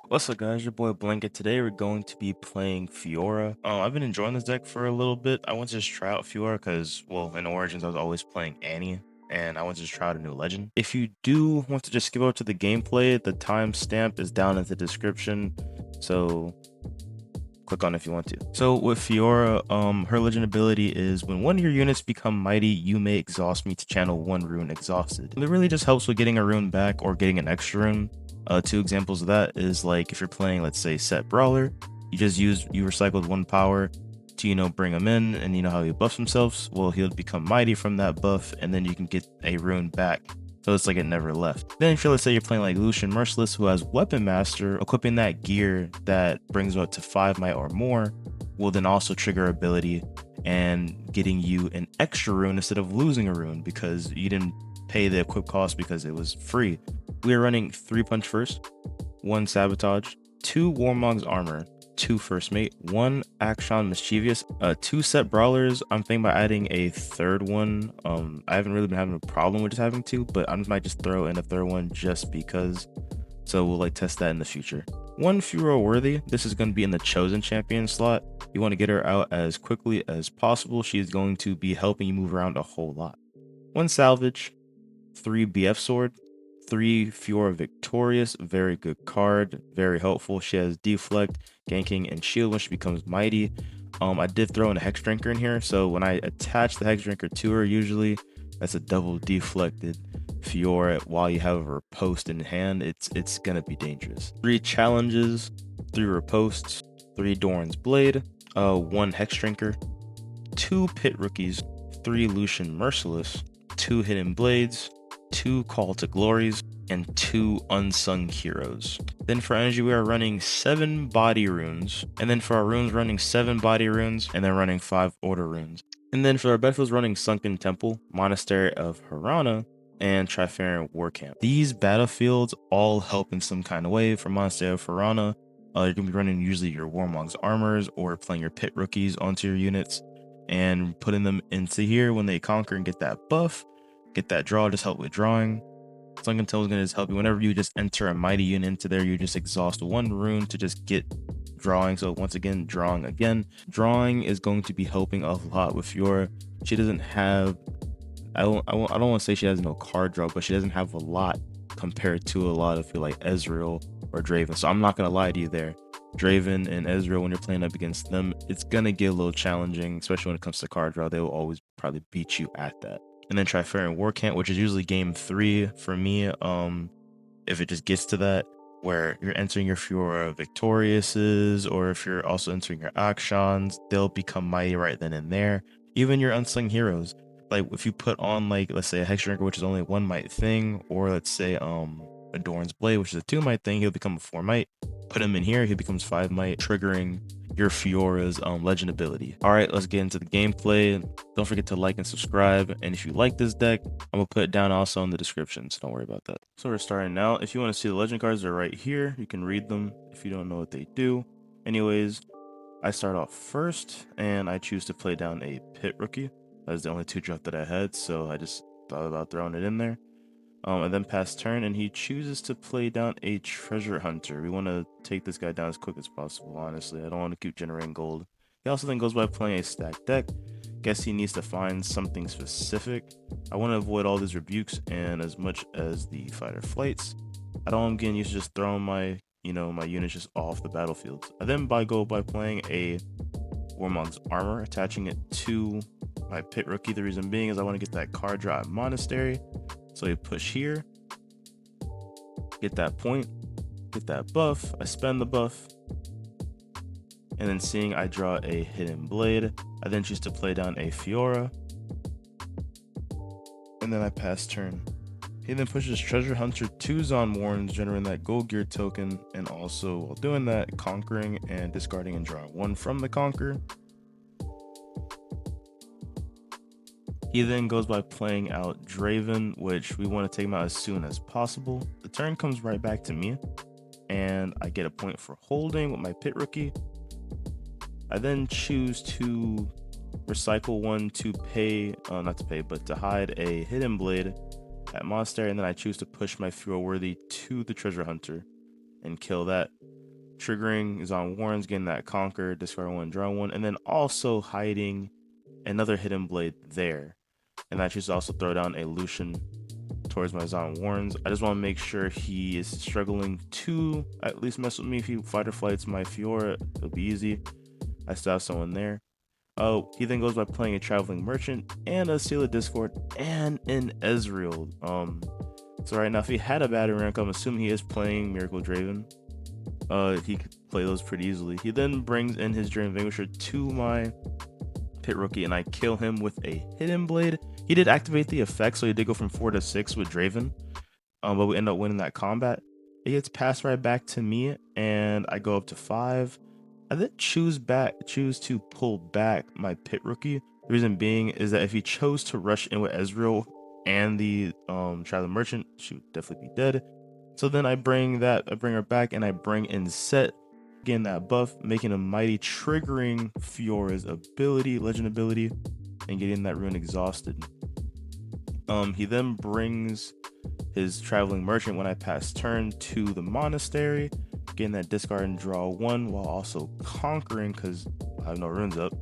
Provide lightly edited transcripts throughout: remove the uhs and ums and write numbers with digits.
What's up, guys? Your boy Blanket. Today we're going to be playing Fiora. I've been enjoying this deck for a little bit. I want to just try out Fiora because, well, in Origins I was always playing Annie, and I want to just try out a new legend. If you do want to just skip over to the gameplay, the timestamp is down in the description, so click on it if you want to. So with Fiora, her legend ability is when one of your units become mighty, you may exhaust me to channel one rune exhausted. It really just helps with getting a rune back or getting an extra rune. Two examples of that is like if you're playing, let's say, Sett Brawler, you recycled one power to, bring him in, and you know how he buffs himself. Well, he'll become mighty from that buff, and then you can get a rune back. So it's like it never left. Then if let's say you're playing like Lucian Merciless, who has Weapon Master, equipping that gear that brings you up to 5 might or more will then also trigger ability and getting you an extra rune instead of losing a rune because you didn't pay the equip cost because it was free. We are running 3 Punch First, 1 Sabotage, 2 Warmog's Armor, 2 First Mate, 1 Akshan Mischievous, 2 Sett Brawlers. I'm thinking about adding a third one. I haven't really been having a problem with just having 2, but I might just throw in a third one just because. So we'll like test that in the future. 1 Fiora worthy. This is going to be in the chosen champion slot. You want to get her out as quickly as possible. She's going to be helping you move around a whole lot. 1 Salvage, 3 BF Sword, 3 Fiora Victorious, very good card, very helpful. She has Deflect, Ganking, and Shield when she becomes mighty. I did throw in a Hexdrinker in here, so when I attach the Hexdrinker to her, usually that's a double deflected Fiora while you have a riposte in hand. It's gonna be dangerous. 3 challenges, 3 ripostes, 3 Doran's Blade, 1 Hexdrinker, 2 Pit Rookies, 3 Lucian Merciless, 2 Hidden Blades, 2 Call to Glories, and 2 Unsung Heroes. Then for energy, we are running 7 Body Runes, and then for our runes, running 7 Body Runes, and then running 5 Order Runes. And then for our battlefields, running Sunken Temple, Monastery of Hirana, and Trifarian War Camp. These battlefields all help in some kind of way. For Monastery of Hirana, you're going to be running usually your Warmog's Armors or playing your Pit Rookies onto your units and putting them into here when they conquer and get that buff. Get that draw, just help with drawing. Sunken Temple is going to just help you whenever you just enter a mighty unit into there. You just exhaust 1 rune to just get drawing. So once again, drawing again. Drawing is going to be helping a lot with Fiora. She doesn't have, I don't want to say she has no card draw, but she doesn't have a lot compared to a lot of like Ezreal or Draven. So I'm not going to lie to you there. Draven and Ezreal, when you're playing up against them, it's going to get a little challenging, especially when it comes to card draw. They will always probably beat you at that. And then Trifarian War Camp, which is usually game 3 for me, if it just gets to that, where you're entering your Fiora Victoriouses, or if you're also entering your Akshans, they'll become mighty right then and there. Even your Unsung Heroes, like if you put on, like, let's say a Hexdrinker, which is only 1 might thing, or let's say a Doran's Blade, which is a 2 might thing, he'll become a 4 might. Put him in here, he becomes 5 might, triggering your Fiora's legend ability. All right, let's get into the gameplay. Don't forget to like and subscribe, and if you like this deck, I'm gonna put it down also in the description, so don't worry about that. So we're starting now. If you want to see the legend cards, they're right here. You can read them if you don't know what they do. Anyways, I start off first, and I choose to play down a Pit Rookie. That was the only 2 drop that I had, so I just thought about throwing it in there. And then pass turn, and he chooses to play down a Treasure Hunter. We want to take this guy down as quick as possible, honestly. I don't want to keep generating gold. He also then goes by playing a stacked deck. Guess he needs to find something specific. I want to avoid all these rebukes and as much as the fighter flights. I don't want him getting used to just throwing my, my units just off the battlefield. I then go by playing a Warmog's Armor, attaching it to my Pit Rookie. The reason being is I want to get that card draw at Monastery. So you push here, get that point, get that buff, I spend the buff, and then seeing I draw a Hidden Blade, I then choose to play down a Fiora, and then I pass turn. He then pushes Treasure Hunter 2 Zon Warrens, generating that gold gear token, and also while doing that, conquering and discarding and drawing 1 from the conquer. He then goes by playing out Draven, which we want to take him out as soon as possible. The turn comes right back to me, and I get a point for holding with my Pit Rookie. I then choose to recycle 1 to pay, not to pay, but to hide a Hidden Blade at Monastery, and then I choose to push my Fiora worthy to the Treasure Hunter and kill that. triggering Zon Warrens, getting that Conquer, discard 1, draw 1, and then also hiding another Hidden Blade there. And I choose to also throw down a Lucian towards my Zon Warrens. I just want to make sure he is struggling to at least mess with me. If he fight or flights my Fiora, it'll be easy. I still have someone there. Oh, he then goes by playing a Traveling Merchant and a Seal of Discord and an Ezreal. So right now, if he had a Body Rune, I'm assuming he is playing Miracle Draven. He could play those pretty easily. He then brings in his Draven Vanquisher to my Pit Rookie, and I kill him with a Hidden Blade. He did activate the effect, so he did go from 4 to 6 with Draven. But we end up winning that combat. It gets passed right back to me, and I go up to 5. I then choose to pull back my Pit Rookie. The reason being is that if he chose to rush in with Ezreal and the Traveling Merchant, she would definitely be dead. So then I bring her back, and I bring in Sett, getting that buff, making a mighty, triggering Fiora's ability, legend ability, and getting that rune exhausted. He then brings his Traveling Merchant when I pass turn to the Monastery, getting that discard and draw 1 while also conquering because I have no runes up.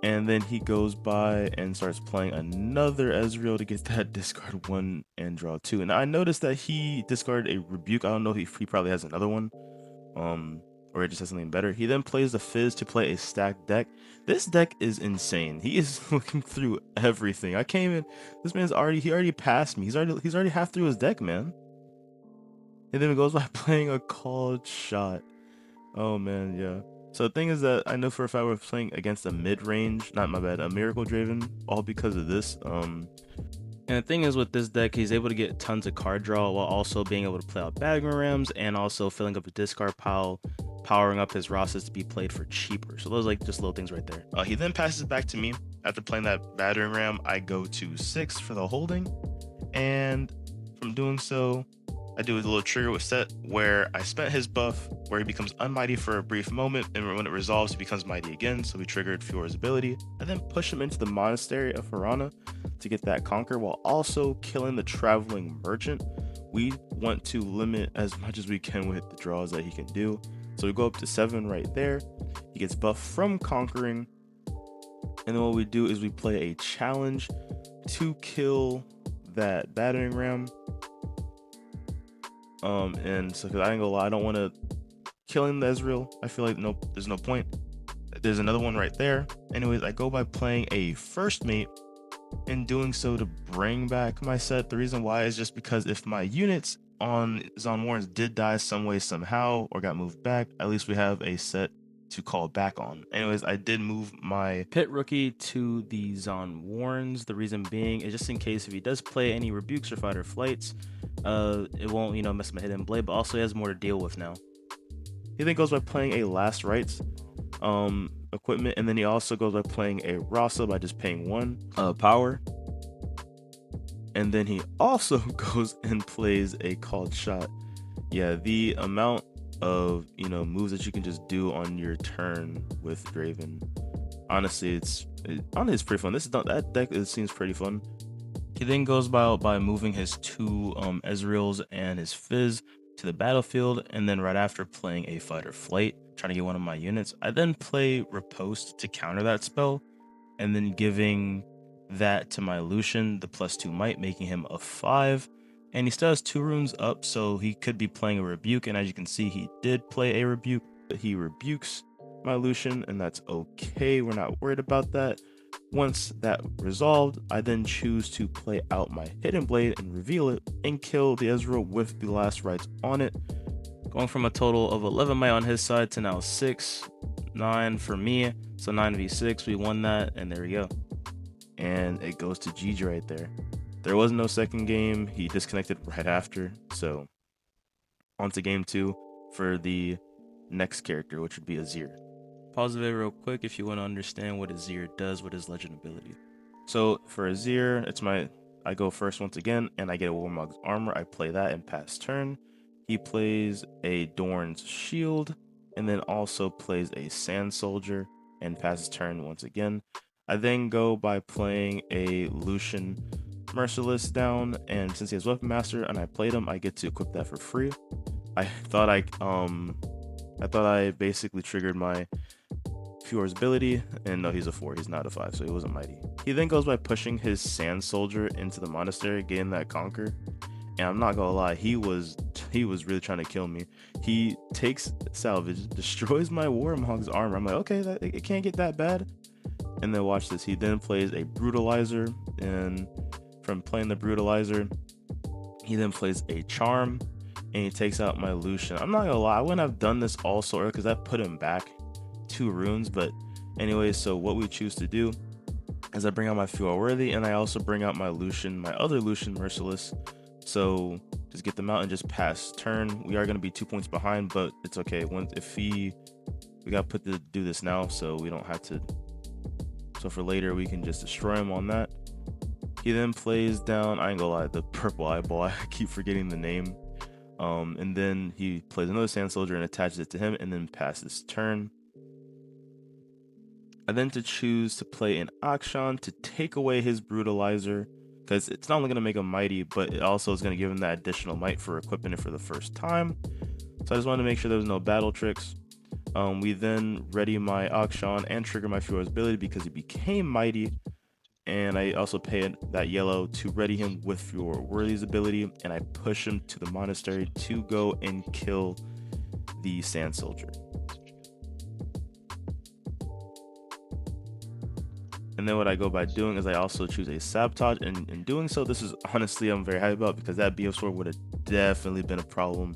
And then he goes by and starts playing another Ezreal to get that discard 1 and draw 2. And I noticed that he discarded a Rebuke. I don't know if he probably has another one. Or it just has something better. He then plays the Fizz to play a stacked deck. This deck is insane. He is looking through everything. I can't even. This man's already passed me. He's already half through his deck, man. And then it goes by playing a Called Shot. Oh man, yeah. So the thing is that I know for a fact we're playing against a mid-range, a Miracle Draven, all because of this. And the thing is with this deck, he's able to get tons of card draw while also being able to play out Battering Rams and also filling up a discard pile, powering up his Rosses to be played for cheaper. So those are like just little things right there. He then passes it back to me. After playing that Battering Ram, I go to 6 for the holding. And from doing so, I do a little trigger with Sett where I spent his buff where he becomes unmighty for a brief moment, and when it resolves he becomes mighty again, so we triggered Fiora's ability. I then push him into the Monastery of Hirana to get that conquer while also killing the Traveling Merchant. We want to limit as much as we can with the draws that he can do, so we go up to 7 right there. He gets buffed from conquering, and then what we do is we play a challenge to kill that Battering Ram. And so, cause I ain't gonna lie, I don't want to killing the Ezreal. I feel like there's no point. There's another one right there. Anyways, I go by playing a first mate and doing so to bring back my Sett. The reason why is just because if my units on Zon Warrens did die some way, somehow, or got moved back, at least we have a Sett to call back on. Anyways, I did move my Pit Rookie to the Zon Warrens. The reason being is just in case if he does play any Rebukes or Fight or Flights, it won't, mess my Hidden Blade, but also he has more to deal with now. He then goes by playing a Last Rites equipment, and then he also goes by playing a Rasa by just paying 1 power. And then he also goes and plays a Called Shot. Yeah, the amount of moves that you can just do on your turn with Draven, honestly, it's pretty fun. That deck seems pretty fun. He then goes by moving his 2 Ezreals and his Fizz to the battlefield, and then right after playing a Fight or Flight, trying to get one of my units. I then play Riposte to counter that spell, and then giving that to my Lucian, the +2 might, making him a 5. And he still has 2 runes up, so he could be playing a Rebuke, and as you can see, he did play a Rebuke. He rebukes my Lucian, and that's okay. We're not worried about that. Once that resolved, I then choose to play out my Hidden Blade and reveal it and kill the Ezreal with the Last Rites on it. Going from a total of 11 might on his side to now 6, 9 for me. So 9v6, we won that, and there we go. And it goes to GG right there. There was no second game. He disconnected right after. So on to game 2 for the next character, which would be Azir. Pause the video real quick if you want to understand what Azir does with his legend ability. So for Azir, I go first once again, and I get a Warmog's armor. I play that and pass turn. He plays a Doran's shield, and then also plays a Sand Soldier and passes turn once again. I then go by playing a Lucian Merciless down, and since he has Weapon Master and I played him, I get to equip that for free. I thought I basically triggered my Fiora's ability, and no, he's a 4, he's not a 5, so he wasn't mighty. He then goes by pushing his Sand Soldier into the monastery, getting that conquer. And I'm not gonna lie, he was really trying to kill me. He takes Salvage, destroys my Warmog's armor. I'm like, okay, it can't get that bad. And then watch this. He then plays a Brutalizer, and from playing the Brutalizer, he then plays a Charm, and he takes out my Lucian. I'm not gonna lie, I wouldn't have done this all so early because that put him back 2 runes. But anyway, so what we choose to do is I bring out my Fiora Worthy, and I also bring out my Lucian, my other Lucian, Merciless. So just get them out and just pass turn. We are going to be 2 points behind, but it's okay. If we got to do this now, so we don't have to. So for later, we can just destroy him on that. He then plays down, I ain't gonna lie, the purple eyeball. I keep forgetting the name. And then he plays another Sand Soldier and attaches it to him, and then passes turn. I then choose to play an Akshan to take away his Brutalizer, because it's not only going to make him mighty, but it also is going to give him that additional might for equipping it for the first time. So I just wanted to make sure there was no battle tricks. We then ready my Akshan and trigger my Fiora's ability because he became mighty. And I also paid that yellow to ready him with Fiora Worthy's ability, and I push him to the monastery to go and kill the Sand Soldier. And then what I go by doing is I also choose a Sabotage, and in doing so, this is honestly I'm very happy about, because that BF sword would have definitely been a problem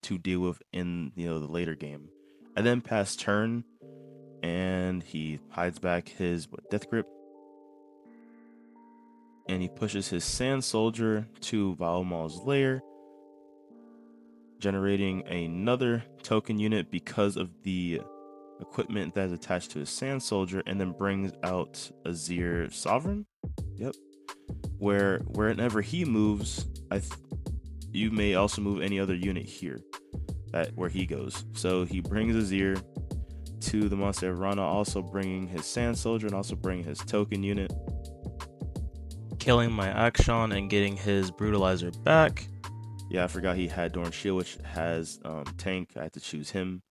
to deal with in the later game. I then pass turn, and he hides back his Death Grip, and he pushes his Sand Soldier to Valmal's lair, generating another token unit because of the equipment that is attached to his Sand Soldier, and then brings out Azir Sovereign. Yep. Whenever he moves, you may also move any other unit here where he goes. So he brings Azir to the Monastery of Hirana, also bringing his Sand Soldier and also bringing his token unit, killing my Akshan and getting his Brutalizer back. Yeah, I forgot he had Doran Shield, which has tank. I had to choose him.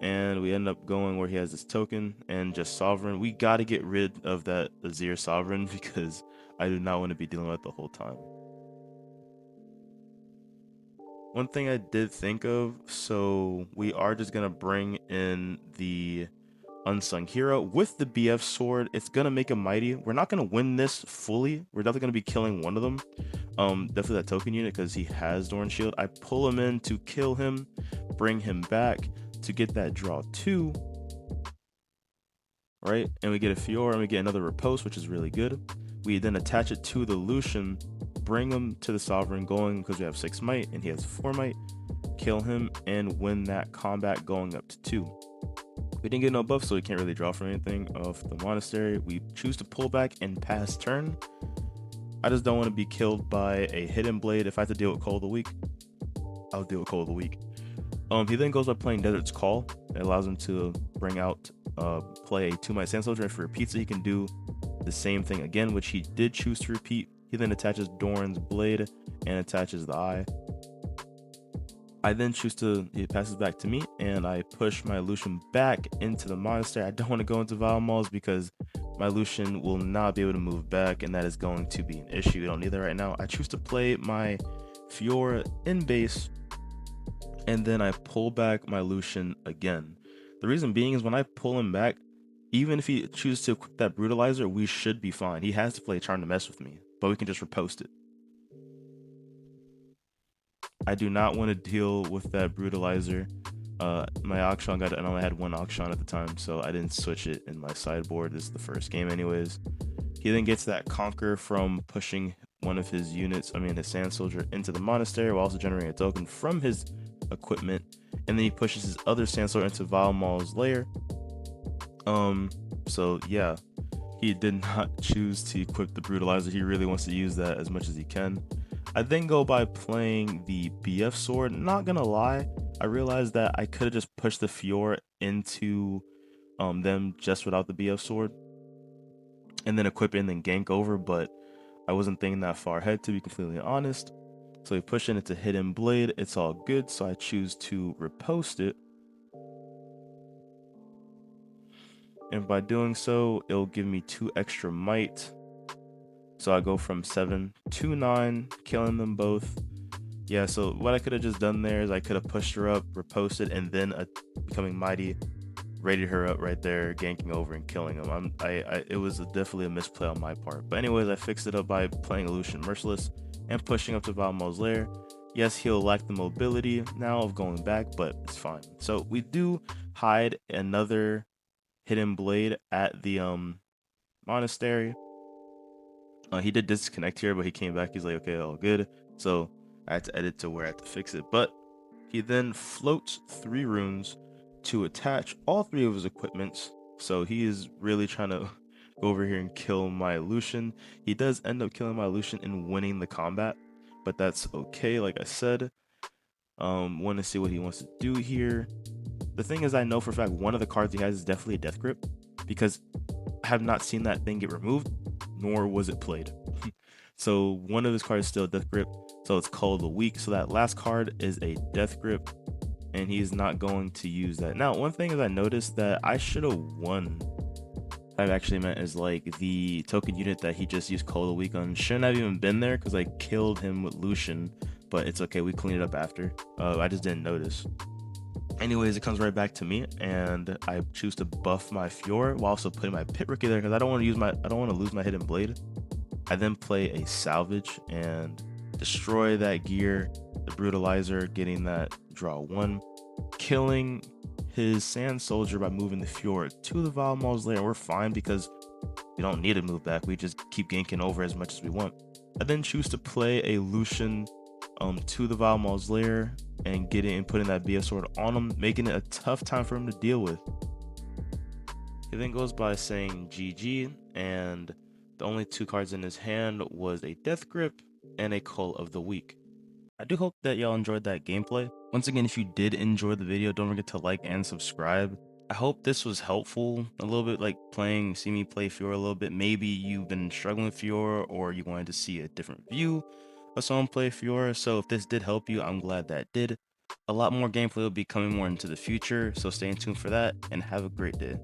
And we end up going where he has this token and just Sovereign. We got to get rid of that Azir Sovereign because I do not want to be dealing with it the whole time. One thing I did think of, so we are just going to bring in the Unsung Hero with the BF sword. It's going to make him mighty. We're not going to win this fully. We're definitely going to be killing one of them. Definitely that token unit because he has Doran Shield. I pull him in to kill him, bring him back to get that draw 2, right? And we get a Fiora and we get another Riposte, which is really good. We then attach it to the Lucian, bring him to the Sovereign going because we have 6 might and he has 4 might, kill him and win that combat going up to 2. We didn't get no buff, so we can't really draw from anything off the Monastery. We choose to pull back and pass turn. I just don't want to be killed by a Hidden Blade. If I have to deal with Call of the Week, I'll deal with Call of the Week. He then goes by playing Desert's Call. It allows him to bring out, play a 2-might Sand Soldier. If he repeats it, he can do the same thing again, which he did choose to repeat. He then attaches Doran's Blade and attaches the eye. I then choose to, it passes back to me, and I push my Lucian back into the Monastery. I don't want to go into Valmal's because my Lucian will not be able to move back, and that is going to be an issue. We don't need that right now. I choose to play my Fiora in base, and then I pull back my Lucian again. The reason being is when I pull him back, even if he chooses to equip that Brutalizer, we should be fine. He has to play Charm to mess with me, but we can just riposte it. I do not want to deal with that Brutalizer. My Akshan I only had 1 Akshan at the time, so I didn't switch it in my sideboard. This is the first game anyways. He then gets that Conquer from pushing one of his units, his Sand Soldier, into the Monastery while also generating a token from his equipment. And then he pushes his other Sand Soldier into Valmal's lair. So yeah, he did not choose to equip the Brutalizer. He really wants to use that as much as he can. I then go by playing the BF sword. Not gonna lie, I realized that I could have just pushed the Fiora into them just without the BF sword and then equip it and then gank over, but I wasn't thinking that far ahead, to be completely honest. So we push in, it's a hidden blade, it's all good. So I choose to riposte it. And by doing so, it'll give me 2 extra might. So I go from 7 to 9, killing them both. Yeah, so what I could have just done there is I could have pushed her up, riposted, and then becoming mighty, raided her up right there, ganking over and killing him. It was definitely a misplay on my part. But anyways, I fixed it up by playing Lucian Merciless and pushing up to Valmor's lair. Yes, he'll lack the mobility now of going back, but it's fine. So we do hide another hidden blade at the monastery. He did disconnect here, but he came back. He's like, okay, all good. So I had to edit to where I had to fix it. But he then floats 3 runes to attach all 3 of his equipments. So he is really trying to go over here and kill my Lucian. He does end up killing my Lucian and winning the combat, but that's okay. Like I said, want to see what he wants to do here. The thing is, I know for a fact one of the cards he has is definitely a death grip, because I have not seen that thing get removed, nor was it played. So one of his cards is still a death grip, so it's called the weak. So that last card is a death grip, and he's not going to use that. Now, one thing is I noticed that I should have won. I've actually meant is like the token unit that he just used Cold Weak on shouldn't have even been there because I killed him with Lucian, but it's okay, we cleaned it up after. I just didn't notice. Anyways, it comes right back to me, and I choose to buff my Fiora while also putting my Pit Rookie there because I don't want to lose my hidden blade. I then play a Salvage and destroy that gear, the Brutalizer, getting that draw 1, killing his Sand Soldier by moving the Fiora to the Valmor's lair. We're fine because we don't need to move back. We just keep ganking over as much as we want. I then choose to play a Lucian to the Valmor's lair and putting that BS sword on him, making it a tough time for him to deal with. He then goes by saying GG, and the only 2 cards in his hand was a Death Grip and a Call of the Weak. I do hope that y'all enjoyed that gameplay. Once again, if you did enjoy the video, don't forget to like and subscribe. I hope this was helpful a little bit, like see me play Fiora a little bit. Maybe you've been struggling with Fiora, or you wanted to see a different view of someone play Fiora. So if this did help you, I'm glad that did. A lot more gameplay will be coming more into the future, so stay tuned for that, and have a great day.